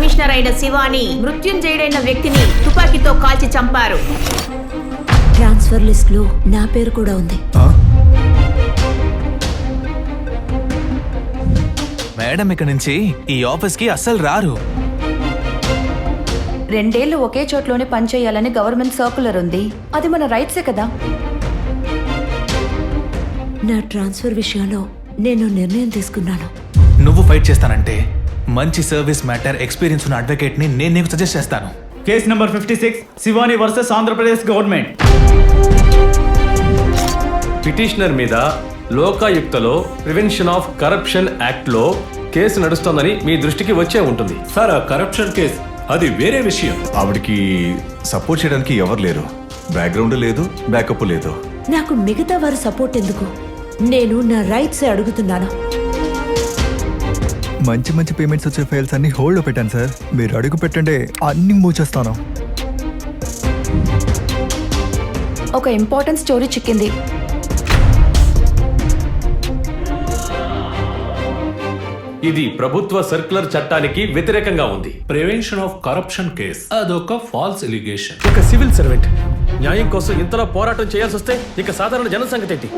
Commissioner అయిన శివాని మృత్యుంజయుడైన వ్యక్తిని తుపాకీతో కాల్చి చంపారు. ట్రాన్స్ఫర్ లిస్ట్ లో నా పేరు కూడా ఉంది. మేడం ఇక నుంచి ఈ ఆఫీస్ కి అస్సలు రారు. 2 ఏళ్లు ఒకే చోట్లోనే పనిచేయాలని గవర్నమెంట్ సర్కులర్ ఉంది. అది మన రైట్సే కదా. నా ట్రాన్స్ఫర్ విషయంలో నేను నిర్ణయం తీసుకున్నాను. నువ్వు ఫైట్ చేస్తానంటే మంచి సర్వీస్ మ్యాటర్ ఎక్స్పీరియన్స్ ఉన్న అడ్వకేట్ ని నేను నీకు సజెస్ట్ చేస్తాను. Case number 56 Shivani versus Andhra Pradesh government. Petitioner మీద లోకాయుక్తలో ప్రివెన్షన్ ఆఫ్ కరప్షన్ యాక్ట్ లో కేసు నడుస్తోందని మీ దృష్టికి వచ్చే ఉంటుంది. సార్ ఆ కరప్షన్ కేసు అది వేరే విషయం. ఆవిడికి సపోర్ట్ చేయడానికి ఎవరు లేరు, బ్యాక్గ్రౌండ్ లేదు, బ్యాకప్ లేదు. నాకు మిగతా వారి సపోర్ట్ ఎందుకు? నేను నా రైట్స్ అడుగుతున్నాను. మంచి మంచి పేమెంట్స్ వచ్చే ఫైల్స్ అన్ని హోల్డ్ లో పెట్టాను సార్. మీరు అడుగు పెట్టండి, అన్ని మూచేస్తాను. ఒక ఇంపార్టెంట్ స్టోరీ చిక్కింది. ఇది ప్రభుత్వ సర్క్యులర్ చట్టానికి వ్యతిరేకంగా ఉంది. ప్రివెన్షన్ ఆఫ్ కరప్షన్ కేస్ అదొక ఫాల్స్ ఎలిగేషన్. ఒక సివిల్ సర్వెంట్ న్యాయం కోసం ఇంతలా పోరాటం చేయాల్సి వస్తే ఇక సాధారణ జన సంగతి ఏంటి?